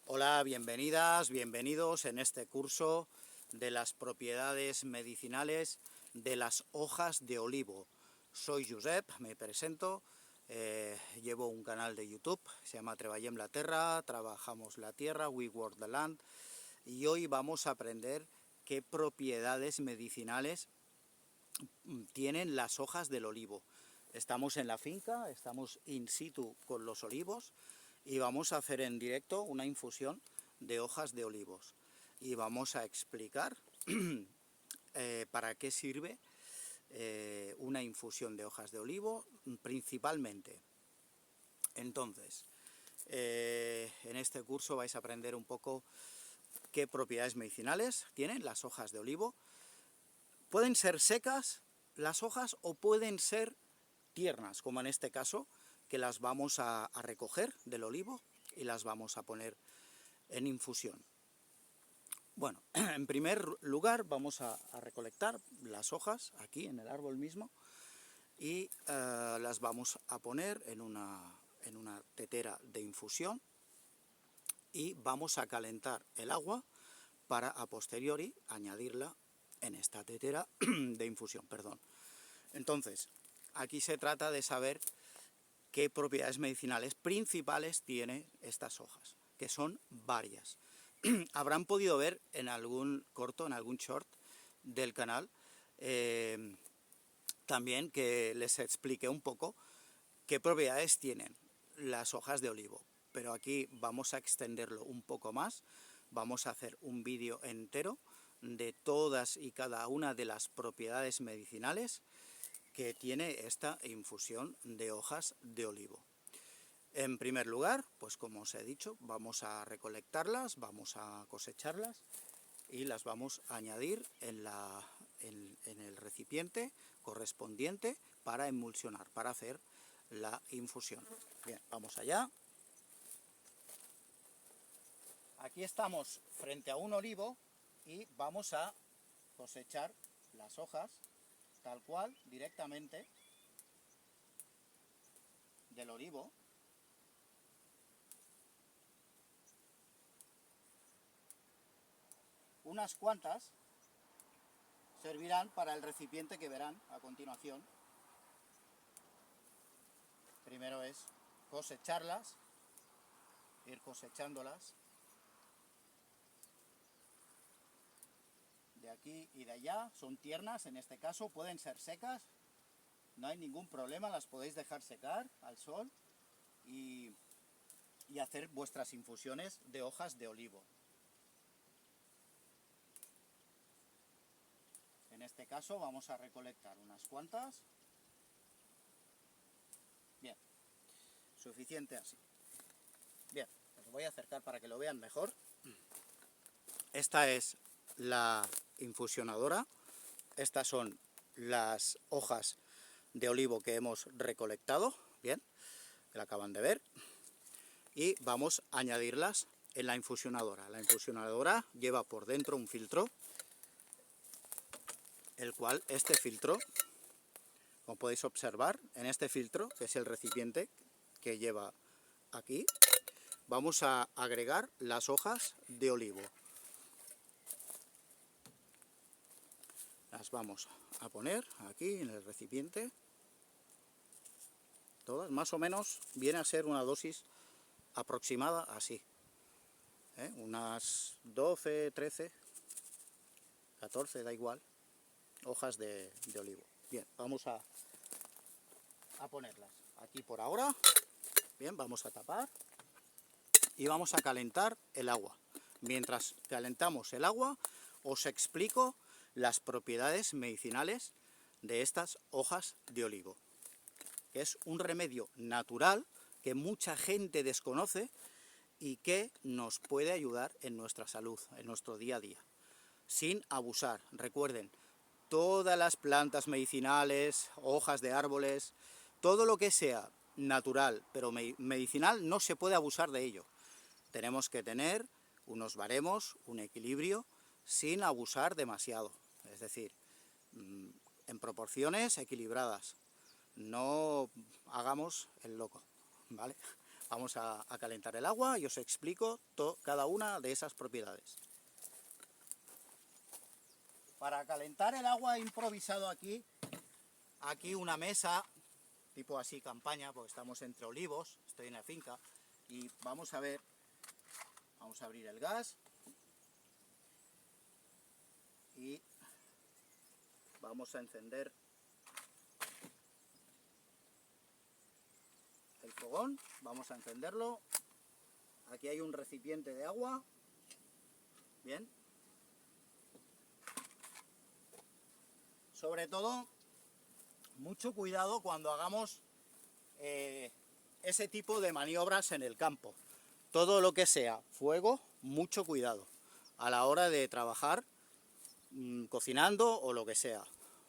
Hola, bienvenidas, bienvenidos en este curso de las propiedades medicinales de las hojas de olivo. Soy Josep, me presento, llevo un canal de YouTube, se llama Treballem la Terra, trabajamos la tierra, we work the land, y hoy vamos a aprender qué propiedades medicinales tienen las hojas del olivo. Estamos en la finca, estamos in situ con los olivos y vamos a hacer en directo una infusión de hojas de olivos. Y vamos a explicar para qué sirve una infusión de hojas de olivo principalmente. Entonces, en este curso vais a aprender un poco qué propiedades medicinales tienen las hojas de olivo. Pueden ser secas las hojas o pueden ser tiernas, como en este caso, que las vamos a recoger del olivo y las vamos a poner en infusión. Bueno, en primer lugar vamos a recolectar las hojas aquí en el árbol mismo y las vamos a poner en una tetera de infusión y vamos a calentar el agua para a posteriori añadirla en esta tetera de infusión, perdón. Entonces, aquí se trata de saber qué propiedades medicinales principales tiene estas hojas, que son varias. Habrán podido ver en algún corto, en algún short del canal, también que les expliqué un poco qué propiedades tienen las hojas de olivo. Pero aquí vamos a extenderlo un poco más, vamos a hacer un vídeo entero de todas y cada una de las propiedades medicinales que tiene esta infusión de hojas de olivo. En primer lugar, pues como os he dicho, vamos a recolectarlas, vamos a cosecharlas y las vamos a añadir en el recipiente correspondiente para emulsionar, para hacer la infusión. Bien, vamos allá. Aquí estamos frente a un olivo y vamos a cosechar las hojas tal cual, directamente del olivo. Unas cuantas servirán para el recipiente que verán a continuación. Primero es cosecharlas, ir cosechándolas de aquí y de allá. Son tiernas, en este caso pueden ser secas, no hay ningún problema, las podéis dejar secar al sol y hacer vuestras infusiones de hojas de olivo. En este caso vamos a recolectar unas cuantas. Bien, suficiente así. Bien, os voy a acercar para que lo vean mejor. Esta es la infusionadora. Estas son las hojas de olivo que hemos recolectado, bien, que la acaban de ver. Y vamos a añadirlas en la infusionadora. La infusionadora lleva por dentro un filtro, el cual este filtro, como podéis observar, en este filtro, que es el recipiente que lleva aquí, vamos a agregar las hojas de olivo. Las vamos a poner aquí en el recipiente. Todas, más o menos, viene a ser una dosis aproximada así. Unas 12, 13, 14, da igual, hojas de olivo. Bien, vamos a ponerlas aquí por ahora. Bien, vamos a tapar y vamos a calentar el agua. Mientras calentamos el agua, os explico las propiedades medicinales de estas hojas de olivo. Es un remedio natural que mucha gente desconoce y que nos puede ayudar en nuestra salud, en nuestro día a día, sin abusar. Recuerden, todas las plantas medicinales, hojas de árboles, todo lo que sea natural, pero medicinal, no se puede abusar de ello. Tenemos que tener unos baremos, un equilibrio, sin abusar demasiado. Es decir, en proporciones equilibradas. No hagamos el loco, ¿vale? Vamos a calentar el agua y os explico cada una de esas propiedades. Para calentar el agua he improvisado aquí una mesa, tipo así campaña, porque estamos entre olivos, estoy en la finca, y vamos a ver, vamos a abrir el gas, y vamos a encender el fogón, vamos a encenderlo. Aquí hay un recipiente de agua, bien. Sobre todo, mucho cuidado cuando hagamos ese tipo de maniobras en el campo. Todo lo que sea fuego, mucho cuidado a la hora de trabajar cocinando o lo que sea.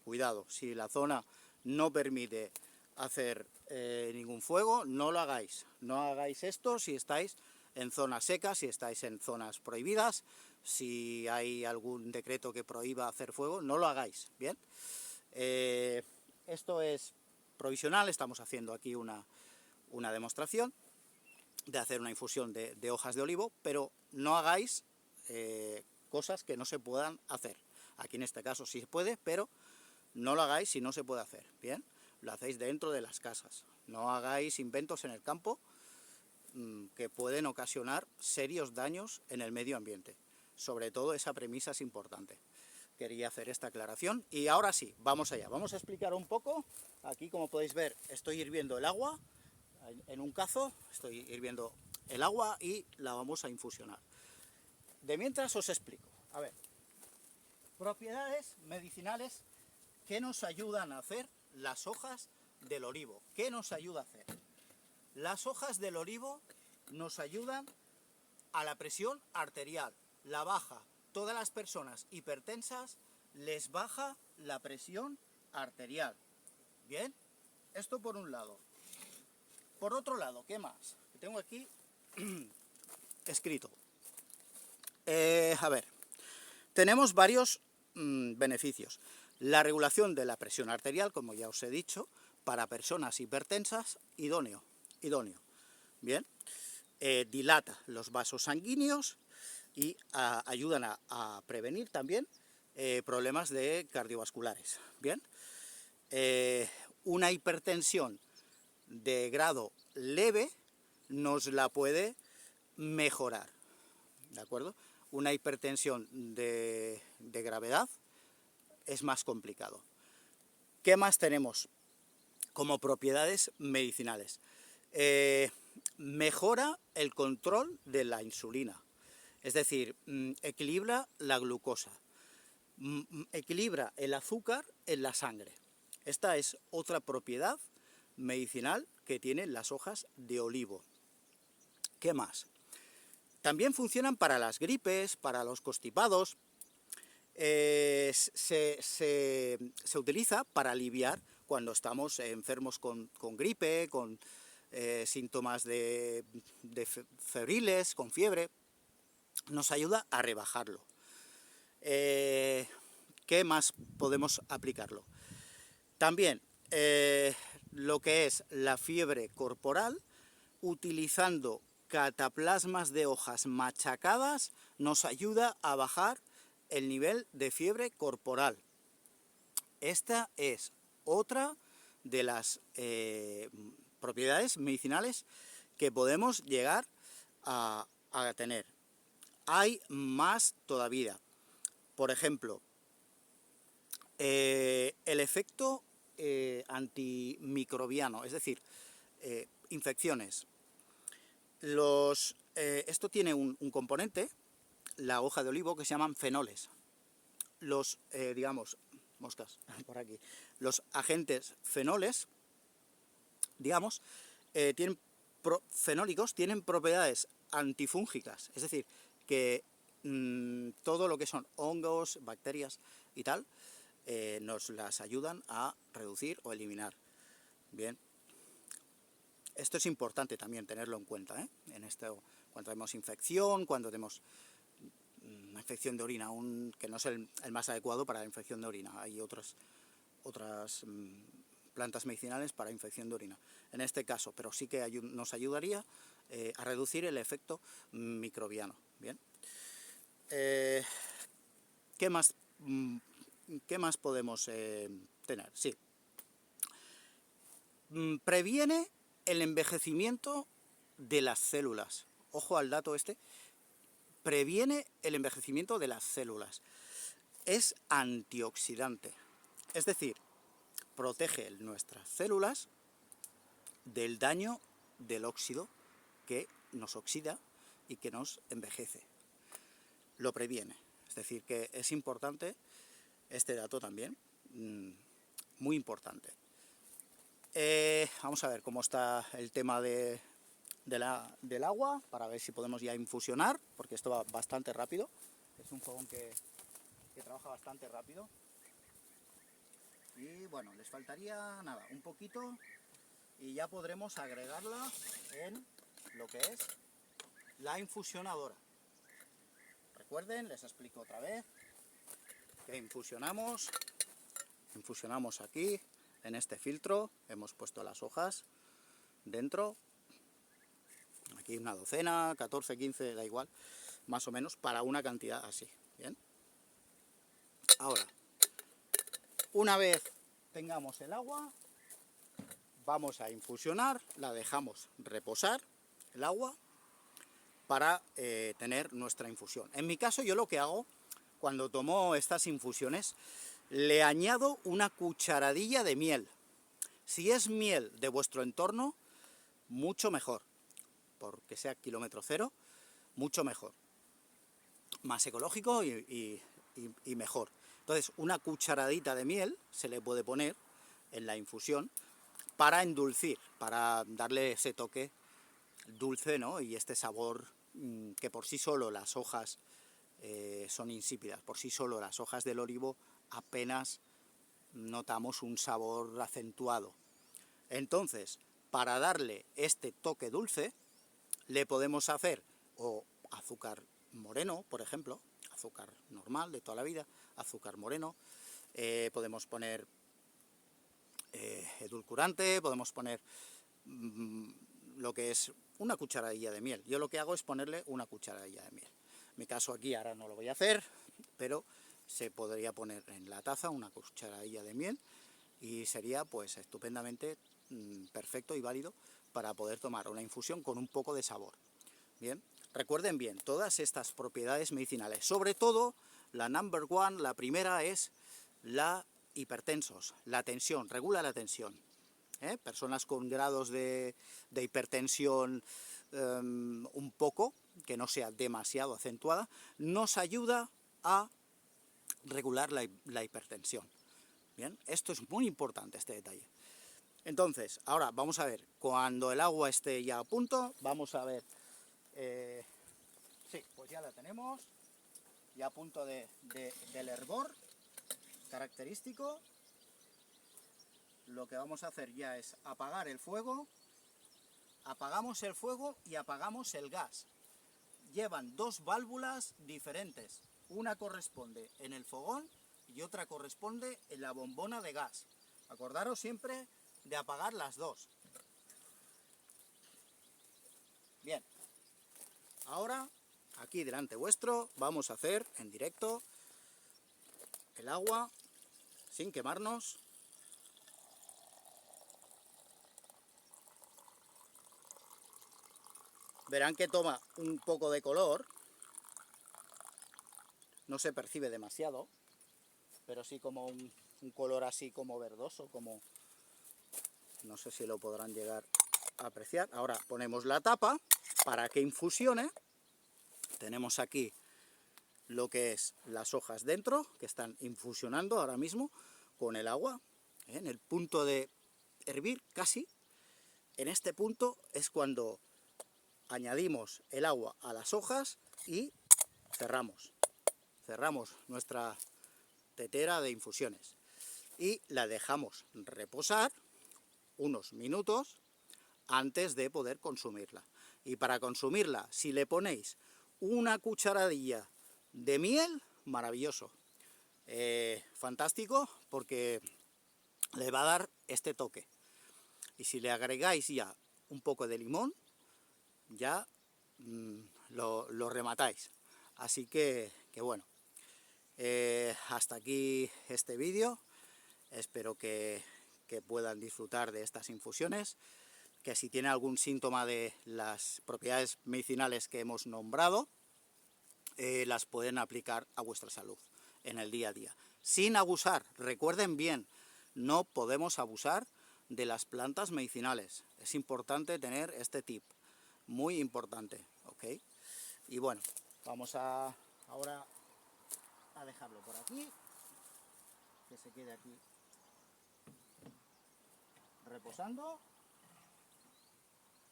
Cuidado, si la zona no permite hacer ningún fuego, no lo hagáis. No hagáis esto si estáis en zonas secas, si estáis en zonas prohibidas, si hay algún decreto que prohíba hacer fuego, no lo hagáis, ¿bien? Esto es provisional, estamos haciendo aquí una demostración de hacer una infusión de hojas de olivo, pero no hagáis cosas que no se puedan hacer. Aquí en este caso sí se puede, pero no lo hagáis si no se puede hacer, ¿bien? Lo hacéis dentro de las casas. No hagáis inventos en el campo que pueden ocasionar serios daños en el medio ambiente. Sobre todo esa premisa es importante. Quería hacer esta aclaración y ahora sí, vamos allá. Vamos a explicar un poco. Aquí, como podéis ver, estoy hirviendo el agua en un cazo, estoy hirviendo el agua y la vamos a infusionar. De mientras os explico. A ver, propiedades medicinales que nos ayudan a hacer las hojas del olivo. ¿Qué nos ayuda a hacer? Las hojas del olivo nos ayudan a la presión arterial, la baja. Todas las personas hipertensas les baja la presión arterial. ¿Bien? Esto por un lado. Por otro lado, ¿qué más? Tengo aquí escrito. A ver, tenemos varios beneficios. La regulación de la presión arterial, como ya os he dicho, para personas hipertensas, idóneo. Bien, dilata los vasos sanguíneos y ayudan a prevenir también problemas cardiovasculares. Bien, una hipertensión de grado leve nos la puede mejorar, ¿de acuerdo? Una hipertensión de gravedad es más complicado. ¿Qué más tenemos como propiedades medicinales? Mejora el control de la insulina, es decir, equilibra la glucosa, equilibra el azúcar en la sangre. Esta es otra propiedad medicinal que tienen las hojas de olivo. ¿Qué más? También funcionan para las gripes, para los constipados. Se utiliza para aliviar cuando estamos enfermos con gripe, con síntomas de febriles, con fiebre. Nos ayuda a rebajarlo. ¿Qué más podemos aplicarlo? También lo que es la fiebre corporal, utilizando cataplasmas de hojas machacadas, nos ayuda a bajar el nivel de fiebre corporal. Esta es otra de las propiedades medicinales que podemos llegar a tener. Hay más todavía. Por ejemplo, el efecto antimicrobiano, es decir, infecciones. Esto tiene un componente, la hoja de olivo, que se llaman fenoles. Digamos, moscas, por aquí. Los agentes fenoles, digamos, fenólicos tienen propiedades antifúngicas, es decir, que todo lo que son hongos, bacterias y tal, nos las ayudan a reducir o eliminar. Bien, esto es importante también tenerlo en cuenta, ¿eh? Cuando tenemos infección, cuando tenemos una infección de orina, que no es el más adecuado para la infección de orina. Hay otras plantas medicinales para infección de orina. En este caso, pero sí que nos ayudaría a reducir el efecto microbiano. Bien. ¿Qué más podemos tener? Sí. Previene el envejecimiento de las células. Ojo al dato este. Previene el envejecimiento de las células. Es antioxidante. Es decir, protege nuestras células del daño del óxido que nos oxida y que nos envejece. Lo previene. Es decir, que es importante este dato también, muy importante. Vamos a ver cómo está el tema del agua, para ver si podemos ya infusionar, porque esto va bastante rápido. Es un fogón que trabaja bastante rápido. Y bueno, les faltaría nada, un poquito, y ya podremos agregarla en lo que es la infusionadora. Recuerden, les explico otra vez, que infusionamos aquí, en este filtro, hemos puesto las hojas dentro, aquí una docena, 14, 15, da igual, más o menos, para una cantidad así, ¿bien? Ahora, una vez tengamos el agua, vamos a infusionar, la dejamos reposar, el agua, para tener nuestra infusión. En mi caso, yo lo que hago, cuando tomo estas infusiones, le añado una cucharadilla de miel. Si es miel de vuestro entorno, mucho mejor, porque sea kilómetro cero, mucho mejor. Más ecológico y mejor. Entonces, una cucharadita de miel se le puede poner en la infusión para endulzar, para darle ese toque dulce, ¿no? Y este sabor que por sí solo las hojas son insípidas, por sí solo las hojas del olivo apenas notamos un sabor acentuado. Entonces, para darle este toque dulce, le podemos hacer o azúcar moreno, por ejemplo, azúcar normal de toda la vida, azúcar moreno, podemos poner edulcorante, podemos poner lo que es una cucharadilla de miel. Yo lo que hago es ponerle una cucharadilla de miel. En mi caso aquí ahora no lo voy a hacer, pero se podría poner en la taza una cucharadilla de miel y sería pues estupendamente perfecto y válido para poder tomar una infusión con un poco de sabor. Bien, recuerden bien todas estas propiedades medicinales, sobre todo la number one, la primera es la hipertensos, la tensión, regula la tensión. Personas con grados de hipertensión un poco, que no sea demasiado acentuada, nos ayuda a regular la hipertensión. Bien, esto es muy importante, este detalle. Entonces, ahora vamos a ver, cuando el agua esté ya a punto, vamos a ver, sí, pues ya la tenemos, ya a punto del hervor característico. Lo que vamos a hacer ya es apagar el fuego, apagamos el fuego y apagamos el gas. Llevan dos válvulas diferentes, una corresponde en el fogón y otra corresponde en la bombona de gas. Acordaros siempre de apagar las dos. Bien, ahora aquí delante vuestro vamos a hacer en directo el agua sin quemarnos. Verán que toma un poco de color, no se percibe demasiado, pero sí como un color así como verdoso, como no sé si lo podrán llegar a apreciar. Ahora ponemos la tapa para que infusione. Tenemos aquí lo que es las hojas dentro, que están infusionando ahora mismo con el agua, en el punto de hervir casi. En este punto es cuando añadimos el agua a las hojas y cerramos nuestra tetera de infusiones y la dejamos reposar unos minutos antes de poder consumirla. Y para consumirla, si le ponéis una cucharadilla de miel, maravilloso, fantástico, porque le va a dar este toque. Y si le agregáis ya un poco de limón, ya lo rematáis. Así que bueno, hasta aquí este vídeo. Espero que puedan disfrutar de estas infusiones, que si tiene algún síntoma de las propiedades medicinales que hemos nombrado, las pueden aplicar a vuestra salud en el día a día. Sin abusar, recuerden bien, no podemos abusar de las plantas medicinales. Es importante tener este tip, muy importante, ¿ok? Y bueno, vamos ahora a dejarlo por aquí, que se quede aquí reposando.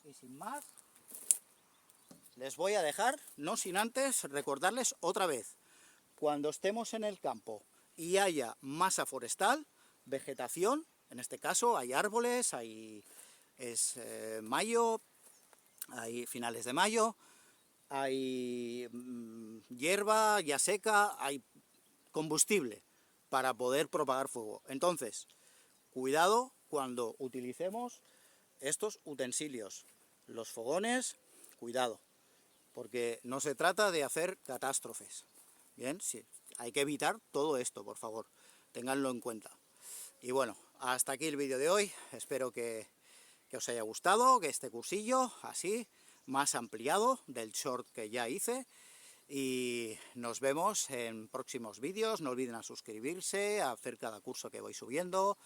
Y sin más, les voy a dejar, no sin antes recordarles otra vez, cuando estemos en el campo y haya masa forestal, vegetación, en este caso hay árboles, es mayo, hay finales de mayo, hay hierba ya seca, hay combustible para poder propagar fuego. Entonces, cuidado cuando utilicemos estos utensilios, los fogones, cuidado, porque no se trata de hacer catástrofes. Bien, sí, hay que evitar todo esto, por favor, ténganlo en cuenta. Y bueno, hasta aquí el vídeo de hoy, espero que os haya gustado, que este cursillo, así, más ampliado del short que ya hice, y nos vemos en próximos vídeos. No olviden a suscribirse, a hacer cada curso que voy subiendo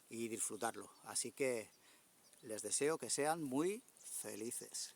y disfrutarlo. Así que les deseo que sean muy felices.